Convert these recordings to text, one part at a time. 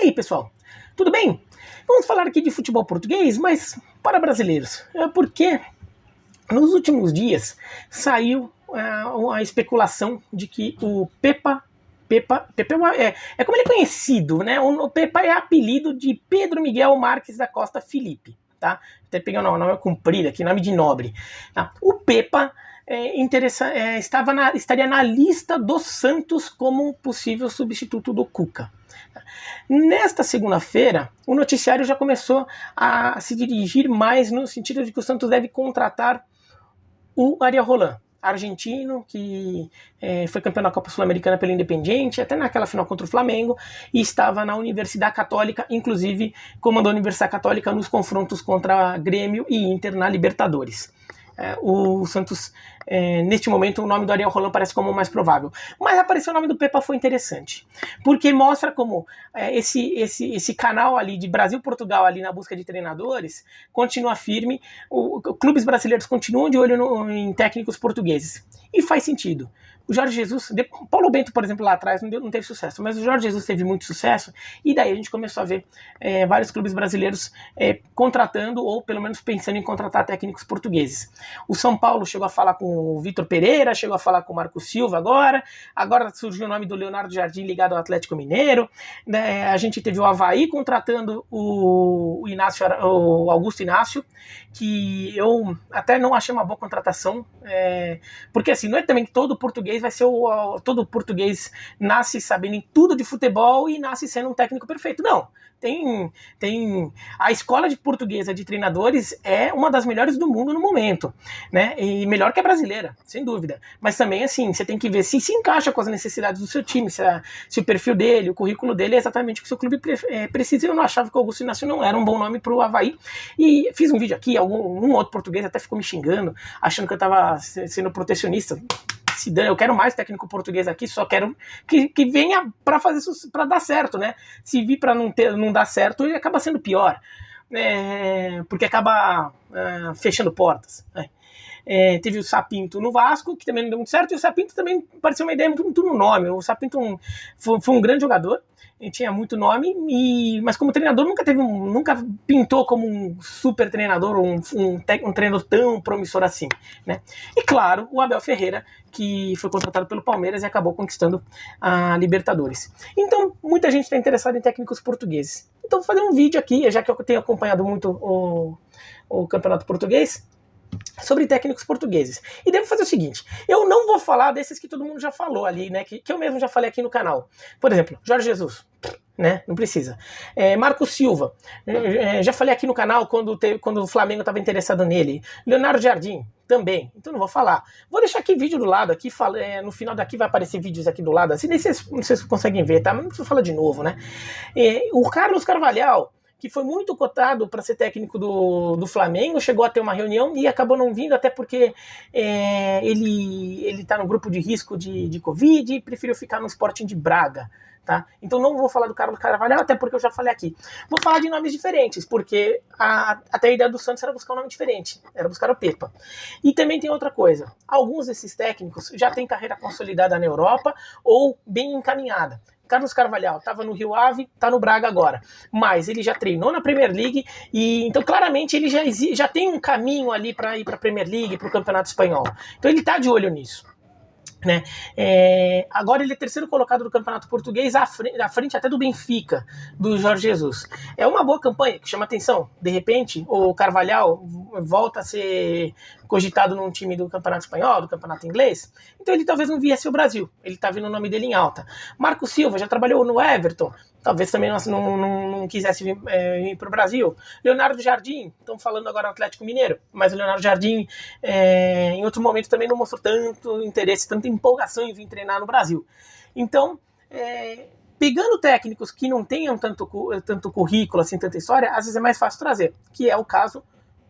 aí, pessoal? Tudo bem? Vamos falar aqui de futebol português, mas para brasileiros. Porque nos últimos dias saiu a especulação de que o Pepa é como ele é conhecido, né? O Pepa é apelido de Pedro Miguel Marques da Costa Felipe, tá? Até pegando o nome comprido aqui, nome de nobre. Tá? O Pepa estaria na lista do Santos como possível substituto do Cuca. Nesta segunda-feira, o noticiário já começou a se dirigir mais no sentido de que o Santos deve contratar o Ariel Roland, argentino, que foi campeão da Copa Sul-Americana pelo Independiente, até naquela final contra o Flamengo, e estava na Universidade Católica, inclusive comandou a Universidade Católica nos confrontos contra Grêmio e Inter na Libertadores. O Santos, neste momento, o nome do Ariel Roland parece como o mais provável. Mas aparecer o nome do Pepa foi interessante, porque mostra como esse canal ali de Brasil-Portugal ali na busca de treinadores continua firme, clubes brasileiros continuam de olho em técnicos portugueses. E faz sentido. O Jorge Jesus, Paulo Bento, por exemplo, lá atrás não teve sucesso, mas o Jorge Jesus teve muito sucesso, e daí a gente começou a ver vários clubes brasileiros contratando, ou pelo menos pensando em contratar técnicos portugueses. O São Paulo chegou a falar com o Vitor Pereira, chegou a falar com o Marco Silva agora surgiu o nome do Leonardo Jardim ligado ao Atlético Mineiro, a gente teve o Avaí contratando o Augusto Inácio, que eu até não achei uma boa contratação, porque assim, não é também que todo português vai ser todo português nasce sabendo em tudo de futebol e nasce sendo um técnico perfeito. Não, tem a escola de portuguesa de treinadores é uma das melhores do mundo no momento, né? E melhor que a brasileira, sem dúvida. Mas também assim, você tem que ver se encaixa com as necessidades do seu time, se o perfil dele, o currículo dele é exatamente o que o seu clube precisa. Eu não achava que o Augusto Inácio não era um bom nome para o Avaí, e fiz um vídeo aqui, um outro português até ficou me xingando, achando que eu estava sendo protecionista. Eu quero mais técnico português aqui, só quero que venha para dar certo, né? Se vir para não dar certo, ele acaba sendo pior, porque acaba fechando portas. Teve o Sapinto no Vasco, que também não deu muito certo, e o Sapinto também pareceu uma ideia muito no nome. O Sapinto foi um grande jogador, ele tinha muito nome, mas como treinador nunca pintou como um super treinador, um treinador tão promissor assim, né? E claro, o Abel Ferreira, que foi contratado pelo Palmeiras e acabou conquistando a Libertadores. Então, muita gente está interessada em técnicos portugueses. Então, vou fazer um vídeo aqui, já que eu tenho acompanhado muito o Campeonato Português, sobre técnicos portugueses. E devo fazer o seguinte, eu não vou falar desses que todo mundo já falou ali, né, que eu mesmo já falei aqui no canal. Por exemplo, Jorge Jesus, né, não precisa. Marco Silva, já falei aqui no canal quando o Flamengo estava interessado nele. Leonardo Jardim, também, então não vou falar. Vou deixar aqui vídeo do lado, aqui no final daqui vai aparecer vídeos aqui do lado, assim, nem sei se vocês conseguem ver, tá? Mas não preciso falar de novo, né? O Carlos Carvalhal, que foi muito cotado para ser técnico do Flamengo, chegou a ter uma reunião e acabou não vindo, até porque ele está no grupo de risco de Covid e preferiu ficar no Sporting de Braga. Tá? Então não vou falar do Carlos Carvalhal, até porque eu já falei aqui. Vou falar de nomes diferentes, porque até a ideia do Santos era buscar um nome diferente, era buscar o Pepa. E também tem outra coisa, alguns desses técnicos já têm carreira consolidada na Europa ou bem encaminhada. Carlos Carvalhal estava no Rio Ave, está no Braga agora, mas ele já treinou na Premier League, e então claramente ele já tem um caminho ali para ir para a Premier League, para o Campeonato Espanhol. Então ele está de olho nisso, né? Agora ele é terceiro colocado do Campeonato Português, à frente até do Benfica, do Jorge Jesus. É uma boa campanha, que chama atenção. De repente, o Carvalhal volta a ser cogitado num time do Campeonato Espanhol, do Campeonato Inglês, então ele talvez não viesse o Brasil, ele tá vendo o nome dele em alta. Marco Silva já trabalhou no Everton, talvez também não quisesse vir para o Brasil. Leonardo Jardim, estão falando agora do Atlético Mineiro, mas o Leonardo Jardim em outro momento também não mostrou tanto interesse, tanta empolgação em vir treinar no Brasil. Então, pegando técnicos que não tenham tanto currículo, assim, tanta história, às vezes é mais fácil trazer, que é o caso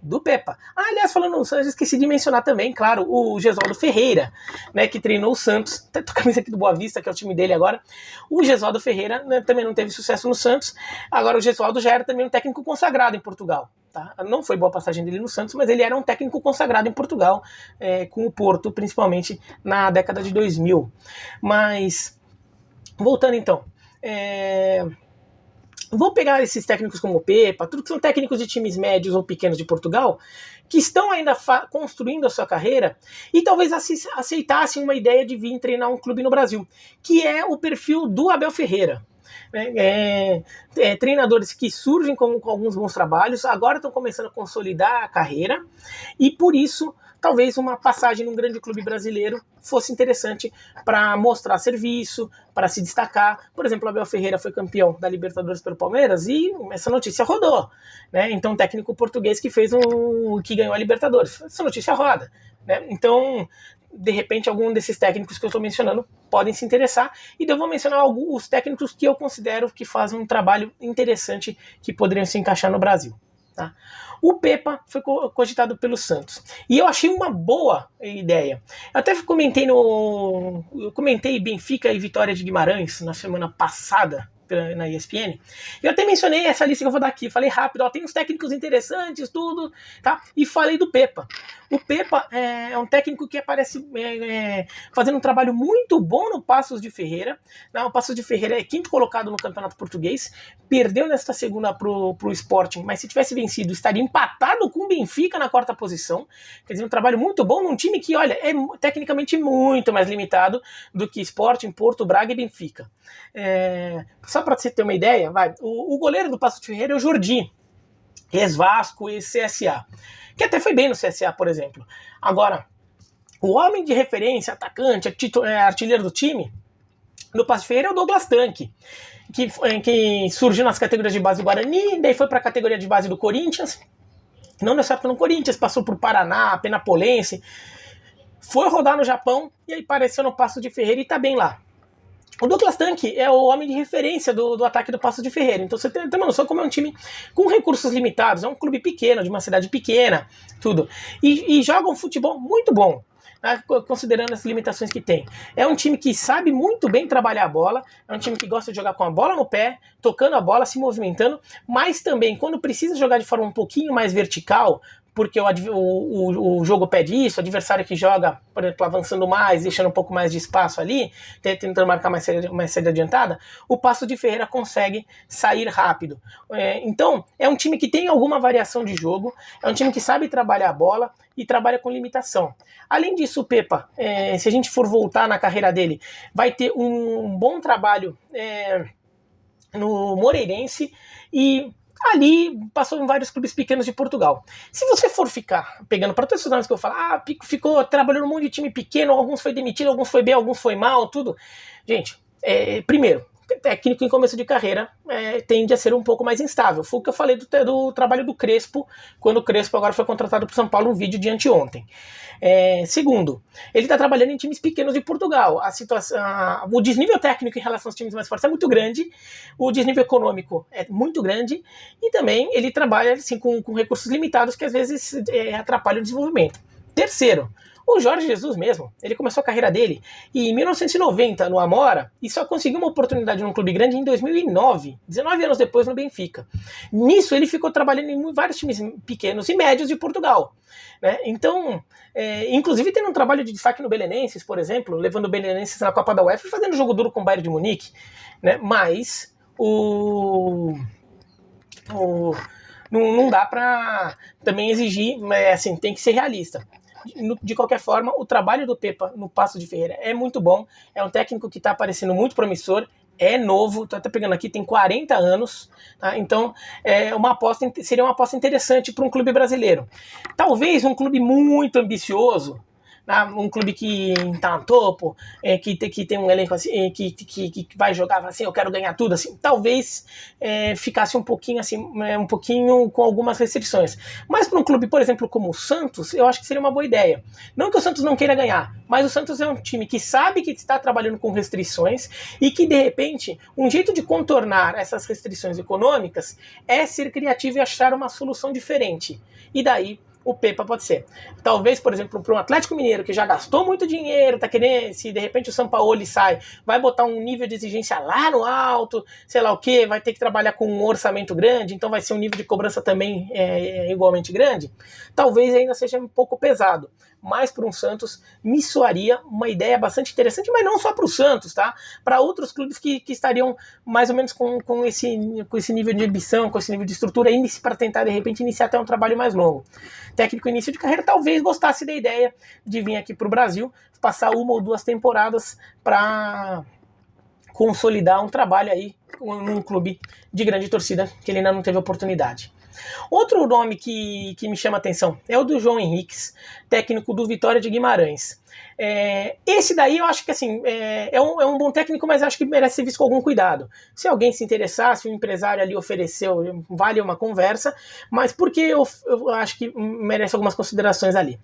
do Pepa. Aliás, falando no Santos, esqueci de mencionar também, claro, o Gesualdo Ferreira, né, que treinou o Santos, até tô com a camisa aqui do Boa Vista, que é o time dele agora. O Gesualdo Ferreira, né, também não teve sucesso no Santos, agora o Gesualdo já era também um técnico consagrado em Portugal. Tá? Não foi boa a passagem dele no Santos, mas ele era um técnico consagrado em Portugal, com o Porto, principalmente na década de 2000. Mas, voltando então, vou pegar esses técnicos como o Pepa, tudo que são técnicos de times médios ou pequenos de Portugal, que estão ainda construindo a sua carreira e talvez aceitassem uma ideia de vir treinar um clube no Brasil, que é o perfil do Abel Ferreira. Treinadores que surgem com alguns bons trabalhos, agora estão começando a consolidar a carreira, e por isso talvez uma passagem num grande clube brasileiro fosse interessante para mostrar serviço, para se destacar. Por exemplo, o Abel Ferreira foi campeão da Libertadores pelo Palmeiras e essa notícia rodou, né? Então, um técnico português que que ganhou a Libertadores, essa notícia roda, né? Então, de repente, algum desses técnicos que eu estou mencionando podem se interessar, e eu vou mencionar alguns técnicos que eu considero que fazem um trabalho interessante que poderiam se encaixar no Brasil. Tá? O Pepa foi cogitado pelo Santos e eu achei uma boa ideia. Eu até comentei Benfica e Vitória de Guimarães na semana passada na ESPN. Eu até mencionei essa lista que eu vou dar aqui, falei rápido, ó, tem uns técnicos interessantes, tudo, tá? E falei do Pepa. O Pepa é um técnico que aparece fazendo um trabalho muito bom no Paços de Ferreira. O Paços de Ferreira é quinto colocado no Campeonato Português, perdeu nesta segunda pro Sporting, mas se tivesse vencido, estaria empatado com o Benfica na quarta posição. Quer dizer, um trabalho muito bom num time que, olha, é tecnicamente muito mais limitado do que Sporting, Porto, Braga e Benfica. Só para você ter uma ideia, o goleiro do Paços de Ferreira é o Jordi, ex-Vasco e CSA, que até foi bem no CSA, por exemplo. Agora, o homem de referência, atacante, artilheiro do time, no Paços de Ferreira é o Douglas Tanque, que surgiu nas categorias de base do Guarani, daí foi para a categoria de base do Corinthians, não deu certo no Corinthians, passou por Paraná, Penapolense, foi rodar no Japão e aí apareceu no Paços de Ferreira e está bem lá. O Douglas Tanque é o homem de referência do ataque do Paços de Ferreira. Então você tem uma noção como é um time com recursos limitados. É um clube pequeno, de uma cidade pequena, tudo. E joga um futebol muito bom, né, considerando as limitações que tem. É um time que sabe muito bem trabalhar a bola. É um time que gosta de jogar com a bola no pé, tocando a bola, se movimentando. Mas também, quando precisa jogar de forma um pouquinho mais vertical, porque o jogo pede isso, o adversário que joga, por exemplo, avançando mais, deixando um pouco mais de espaço ali, tentando marcar mais saída adiantada, o Paços de Ferreira consegue sair rápido. Então, é um time que tem alguma variação de jogo, é um time que sabe trabalhar a bola e trabalha com limitação. Além disso, o Pepa, se a gente for voltar na carreira dele, vai ter um bom trabalho no Moreirense e ali passou em vários clubes pequenos de Portugal. Se você for ficar pegando para todos os nomes que eu falo, ficou trabalhando um monte de time pequeno, alguns foi demitido, alguns foi bem, alguns foi mal, tudo. Gente, primeiro, técnico em começo de carreira tende a ser um pouco mais instável. Foi o que eu falei do trabalho do Crespo, quando o Crespo agora foi contratado para São Paulo, um vídeo de anteontem. Segundo, ele está trabalhando em times pequenos de Portugal. O desnível técnico em relação aos times mais fortes é muito grande, o desnível econômico é muito grande, e também ele trabalha assim, com recursos limitados que às vezes atrapalham o desenvolvimento. Terceiro, o Jorge Jesus mesmo, ele começou a carreira dele em 1990 no Amora e só conseguiu uma oportunidade num clube grande em 2009, 19 anos depois no Benfica. Nisso ele ficou trabalhando em vários times pequenos e médios de Portugal, né? Então, inclusive tendo um trabalho de destaque no Belenenses, por exemplo, levando o Belenenses na Copa da UEFA e fazendo jogo duro com o Bayern de Munique, né? Mas não dá para também exigir, assim, tem que ser realista. De qualquer forma, o trabalho do Pepa no Paços de Ferreira é muito bom, é um técnico que está parecendo muito promissor, é novo, estou até pegando aqui, tem 40 anos, tá? Então seria uma aposta interessante para um clube brasileiro. Talvez um clube muito ambicioso, um clube que está no topo, que tem um elenco assim, que vai jogar assim, eu quero ganhar tudo, assim, talvez ficasse um pouquinho assim, um pouquinho com algumas restrições. Mas para um clube, por exemplo, como o Santos, eu acho que seria uma boa ideia. Não que o Santos não queira ganhar, mas o Santos é um time que sabe que está trabalhando com restrições e que, de repente, um jeito de contornar essas restrições econômicas é ser criativo e achar uma solução diferente. E daí o Pepa pode ser. Talvez, por exemplo, para um Atlético Mineiro que já gastou muito dinheiro, tá querendo, se de repente o Sampaoli sai, vai botar um nível de exigência lá no alto, sei lá o que, vai ter que trabalhar com um orçamento grande, então vai ser um nível de cobrança também igualmente grande. Talvez ainda seja um pouco pesado. mais para um Santos me soaria uma ideia bastante interessante, mas não só para o Santos, tá? Para outros clubes que estariam mais ou menos com esse nível de ambição, com esse nível de estrutura, para tentar de repente iniciar até um trabalho mais longo. Técnico início de carreira talvez gostasse da ideia de vir aqui para o Brasil, passar 1 ou 2 temporadas para consolidar um trabalho aí num clube de grande torcida que ele ainda não teve oportunidade. Outro nome que me chama a atenção é o do João Henriques, técnico do Vitória de Guimarães. Esse daí eu acho que assim, é um bom técnico, mas acho que merece ser visto com algum cuidado. Se alguém se interessar, se o empresário ali ofereceu, vale uma conversa, mas porque eu acho que merece algumas considerações ali.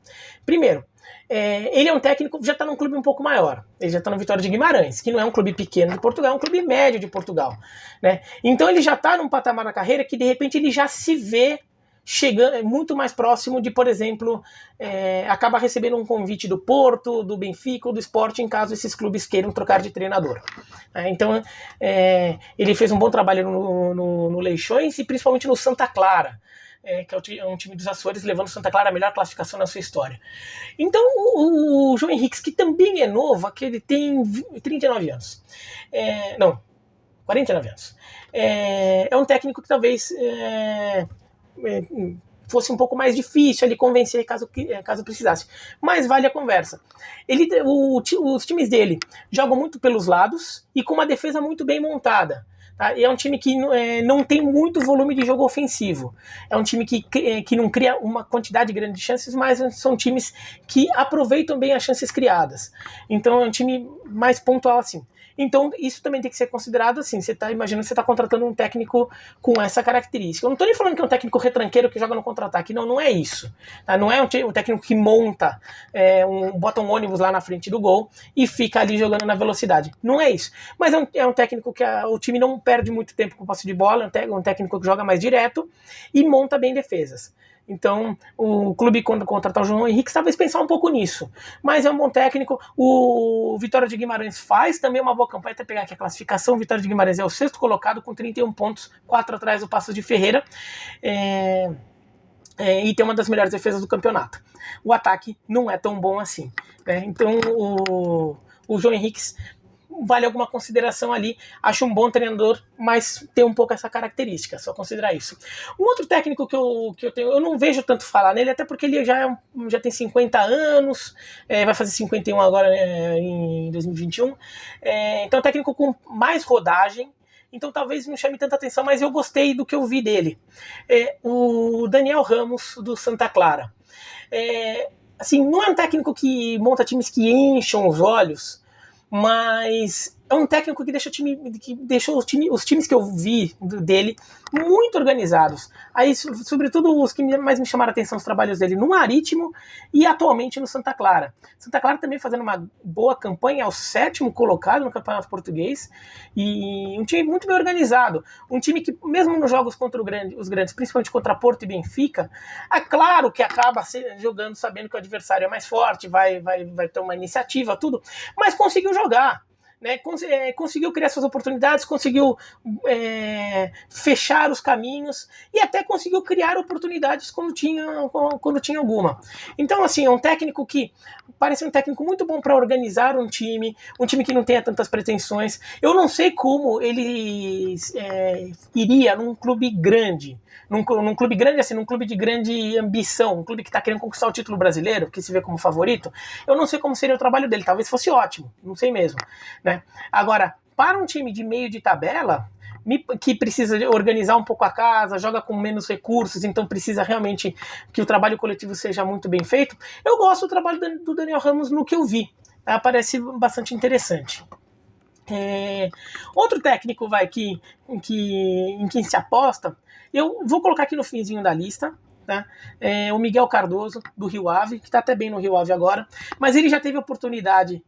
Primeiro, ele é um técnico que já está num clube um pouco maior. Ele já está no Vitória de Guimarães, que não é um clube pequeno de Portugal, é um clube médio de Portugal, né? Então ele já está num patamar na carreira que de repente ele já se vê chegando muito mais próximo de, por exemplo, acabar recebendo um convite do Porto, do Benfica ou do Sport, em caso esses clubes queiram trocar de treinador. Então ele fez um bom trabalho no Leixões e principalmente no Santa Clara, que é um time dos Açores, levando o Santa Clara a melhor classificação na sua história. Então o João Henriques, que também é novo, que ele tem 39 anos. 49 anos. É um técnico que talvez fosse um pouco mais difícil ele convencer caso precisasse. Mas vale a conversa. Os times dele jogam muito pelos lados e com uma defesa muito bem montada. Tá? E é um time que não tem muito volume de jogo ofensivo. É um time que não cria uma quantidade grande de chances, mas são times que aproveitam bem as chances criadas. Então é um time mais pontual assim. Então isso também tem que ser considerado assim. Imagina que você está contratando um técnico com essa característica. Eu não estou nem falando que é um técnico retranqueiro que joga no contra-ataque. Não é isso. Tá? Não é um técnico que monta, bota um ônibus lá na frente do gol e fica ali jogando na velocidade. Não é isso. Mas é um técnico que o time não perde muito tempo com o passe de bola, é um técnico que joga mais direto e monta bem defesas. Então, o clube, quando contratar o João Henrique, talvez pensar um pouco nisso. Mas é um bom técnico. O Vitória de Guimarães faz também uma boa campanha. Até pegar aqui a classificação. O Vitória de Guimarães é o 6º colocado, com 31 pontos, 4 atrás do Paços de Ferreira. E tem uma das melhores defesas do campeonato. O ataque não é tão bom assim. Então, o João Henrique vale alguma consideração ali. Acho um bom treinador, mas tem um pouco essa característica, só considerar isso. Um outro técnico que eu tenho, eu não vejo tanto falar nele, até porque ele já tem 50 anos, vai fazer 51 agora, em 2021. Então é um técnico com mais rodagem, então talvez não chame tanta atenção, mas eu gostei do que eu vi dele. O Daniel Ramos, do Santa Clara. Assim, não é um técnico que monta times que encham os olhos, mas é um técnico que deixou os times que eu vi dele muito organizados. Aí, sobretudo, os que mais me chamaram a atenção, os trabalhos dele no Marítimo e atualmente no Santa Clara. Santa Clara também fazendo uma boa campanha, é o 7º colocado no Campeonato Português, e um time muito bem organizado. Um time que, mesmo nos jogos contra os grandes, principalmente contra Porto e Benfica, é claro que acaba jogando sabendo que o adversário é mais forte, vai ter uma iniciativa, tudo, mas conseguiu jogar. Conseguiu criar suas oportunidades, conseguiu fechar os caminhos e até conseguiu criar oportunidades quando tinha alguma. Então, assim, é um técnico que parece um técnico muito bom para organizar um time que não tenha tantas pretensões. Eu não sei como ele iria num clube grande, num clube grande assim, num clube de grande ambição, um clube que está querendo conquistar o título brasileiro, que se vê como favorito. Eu não sei como seria o trabalho dele, talvez fosse ótimo, não sei mesmo, né? Agora, para um time de meio de tabela, que precisa organizar um pouco a casa, joga com menos recursos, então precisa realmente que o trabalho coletivo seja muito bem feito, eu gosto do trabalho do Daniel Ramos no que eu vi, tá? Parece bastante interessante. Outro técnico em quem se aposta, eu vou colocar aqui no finzinho da lista, tá? O Miguel Cardoso, do Rio Ave, que está até bem no Rio Ave agora, mas ele já teve oportunidade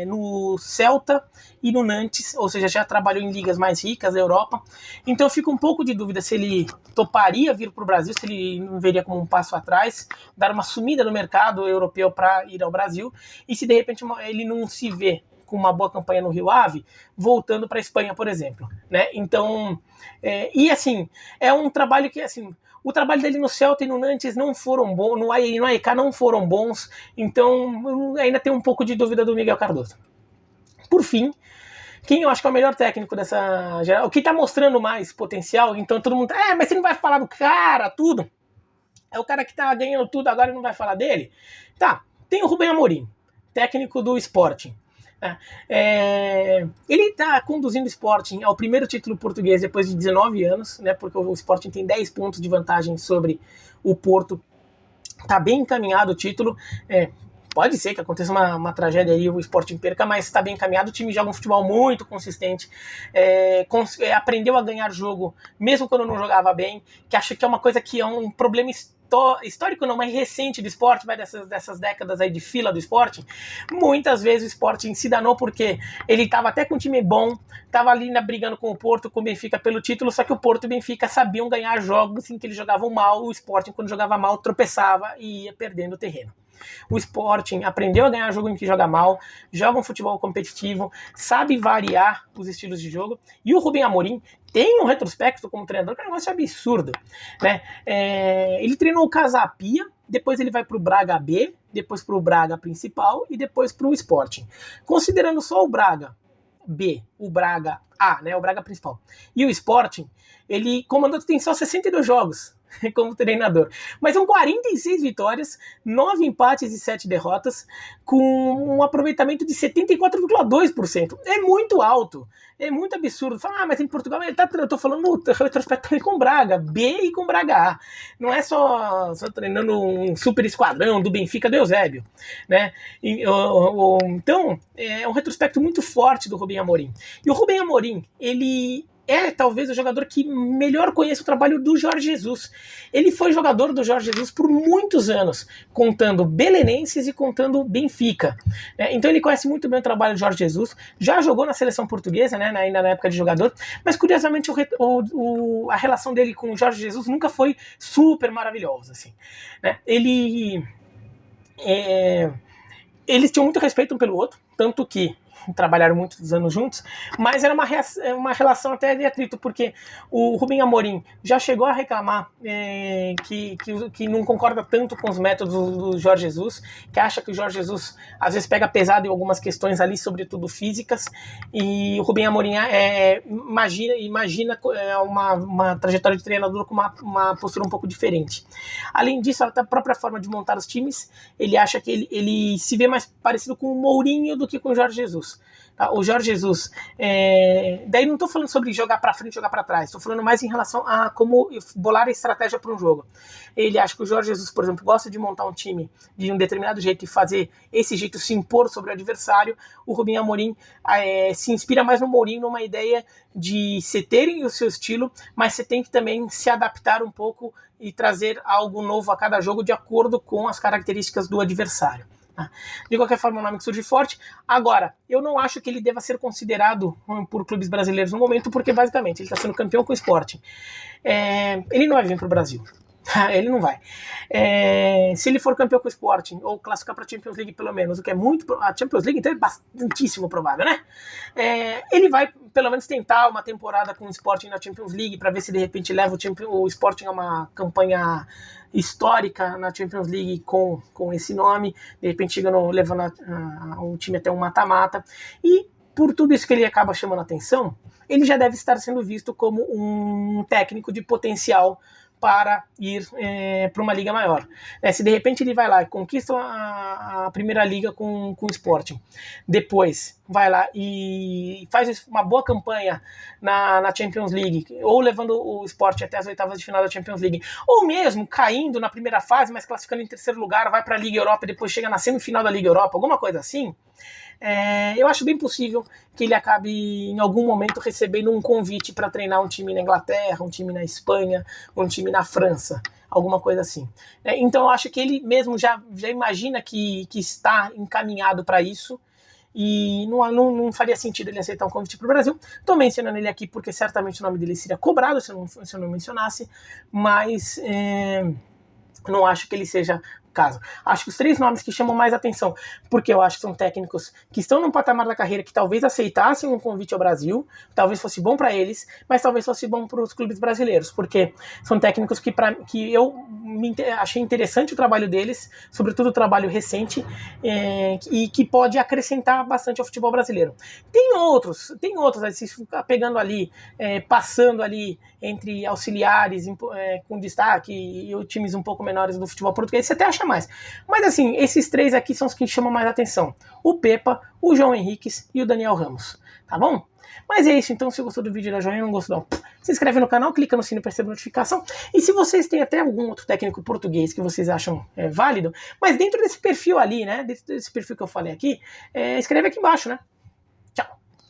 no Celta e no Nantes, ou seja, já trabalhou em ligas mais ricas da Europa, então eu fico um pouco de dúvida se ele toparia vir para o Brasil, se ele não veria como um passo atrás, dar uma sumida no mercado europeu para ir ao Brasil, e se de repente ele não se vê com uma boa campanha no Rio Ave, voltando para a Espanha, por exemplo, né? Então, e assim, é um trabalho que, assim, O trabalho dele no Celta e no Nantes não foram bons, no AEK não foram bons, então ainda tem um pouco de dúvida do Miguel Cardoso. Por fim, quem eu acho que é o melhor técnico dessa geral, o que tá mostrando mais potencial, então todo mundo, mas você não vai falar do cara, tudo. É o cara que tá ganhando tudo agora e não vai falar dele? Tá, tem o Rubem Amorim, técnico do Sporting. Ele está conduzindo o Sporting ao primeiro título português depois de 19 anos, né, porque o Sporting tem 10 pontos de vantagem sobre o Porto. Está bem encaminhado o título. Pode ser que aconteça uma tragédia aí, o Sporting perca, mas está bem encaminhado. O time joga um futebol muito consistente, aprendeu a ganhar jogo, mesmo quando não jogava bem, que acho que é uma coisa que é um problema histórico não, mas recente do esporte, vai dessas décadas aí de fila do Sporting. Muitas vezes o Sporting se danou porque ele estava até com um time bom, estava ali brigando com o Porto, com o Benfica pelo título, só que o Porto e o Benfica sabiam ganhar jogos em que eles jogavam mal, o Sporting quando jogava mal tropeçava e ia perdendo o terreno. O Sporting aprendeu a ganhar jogo em que joga mal, joga um futebol competitivo, sabe variar os estilos de jogo, e o Rubem Amorim tem um retrospecto como treinador que é um negócio absurdo, né? Ele treinou o Casapia, depois ele vai para o Braga B, depois para o Braga principal e depois para o Sporting. Considerando só o Braga B, o Braga A, né, o Braga principal, e o Sporting, ele comandou, tem só 62 jogos como treinador, mas são 46 vitórias, 9 empates e 7 derrotas, com um aproveitamento de 74,2%. É muito alto, é muito absurdo. Fala, mas em Portugal, eu tô falando no retrospecto com Braga B e com Braga A. Não é só treinando um super esquadrão do Benfica do Eusébio, né? Então, é um retrospecto muito forte do Rubem Amorim. E o Rubem Amorim, ele talvez o jogador que melhor conhece o trabalho do Jorge Jesus. Ele foi jogador do Jorge Jesus por muitos anos, contando Belenenses e contando Benfica. Então ele conhece muito bem o trabalho do Jorge Jesus, já jogou na seleção portuguesa, né, ainda na época de jogador, mas curiosamente a relação dele com o Jorge Jesus nunca foi super maravilhosa. Assim, né? Eles tinham muito respeito um pelo outro, tanto que trabalharam muitos anos juntos, mas era uma relação até de atrito, porque o Rubem Amorim já chegou a reclamar que não concorda tanto com os métodos do Jorge Jesus, que acha que o Jorge Jesus às vezes pega pesado em algumas questões ali, sobretudo físicas, e o Rubem Amorim imagina uma trajetória de treinador com uma postura um pouco diferente. Além disso, a própria forma de montar os times, ele acha que ele se vê mais parecido com o Mourinho do que com o Jorge Jesus. O Jorge Jesus, daí não estou falando sobre jogar para frente, jogar para trás, estou falando mais em relação a como bolar a estratégia para um jogo. Ele acha que o Jorge Jesus, por exemplo, gosta de montar um time de um determinado jeito e fazer esse jeito se impor sobre o adversário. O Rubem Amorim se inspira mais no Mourinho, numa ideia de você terem o seu estilo, mas você tem que também se adaptar um pouco e trazer algo novo a cada jogo de acordo com as características do adversário. De qualquer forma, o nome que surge forte. Agora, eu não acho que ele deva ser considerado por clubes brasileiros no momento, porque basicamente ele está sendo campeão com o Sporting. Ele não vai vir para o Brasil. Ele não vai. Se ele for campeão com o Sporting, ou classificar para a Champions League pelo menos, o que é muito... A Champions League então é bastantíssimo provável, né? Ele vai pelo menos tentar uma temporada com o Sporting na Champions League, para ver se de repente leva o Sporting a uma campanha histórica na Champions League com esse nome, de repente levando o time até um mata-mata, e por tudo isso que ele acaba chamando a atenção, ele já deve estar sendo visto como um técnico de potencial para ir para uma liga maior. Se de repente ele vai lá e conquista a primeira liga com o Sporting, depois vai lá e faz uma boa campanha na Champions League, ou levando o Sporting até as oitavas de final da Champions League, ou mesmo caindo na primeira fase, mas classificando em terceiro lugar, vai para a Liga Europa e depois chega na semifinal da Liga Europa, alguma coisa assim, eu acho bem possível que ele acabe em algum momento recebendo um convite para treinar um time na Inglaterra, um time na Espanha, um time na França, alguma coisa assim. Então eu acho que ele mesmo já imagina que está encaminhado para isso, e não faria sentido ele aceitar um convite para o Brasil. Estou mencionando ele aqui porque certamente o nome dele seria cobrado se eu não mencionasse, mas não acho que ele seja caso. Acho que os 3 nomes que chamam mais atenção, porque eu acho que são técnicos que estão num patamar da carreira que talvez aceitassem um convite ao Brasil, talvez fosse bom para eles, mas talvez fosse bom para os clubes brasileiros, porque são técnicos que eu achei interessante o trabalho deles, sobretudo o trabalho recente, e que pode acrescentar bastante ao futebol brasileiro. Tem outros, se ficar pegando ali, passando ali entre auxiliares com destaque e times um pouco menores do futebol português, você até acha mais. Mas assim, esses 3 aqui são os que chamam mais atenção. O Pepa, o João Henriques e o Daniel Ramos. Tá bom? Mas é isso, então se gostou do vídeo, dá joinha, não gostou não, se inscreve no canal, clica no sino para receber notificação, e se vocês têm até algum outro técnico português que vocês acham válido, mas dentro desse perfil ali, né, desse perfil que eu falei aqui, escreve aqui embaixo, né,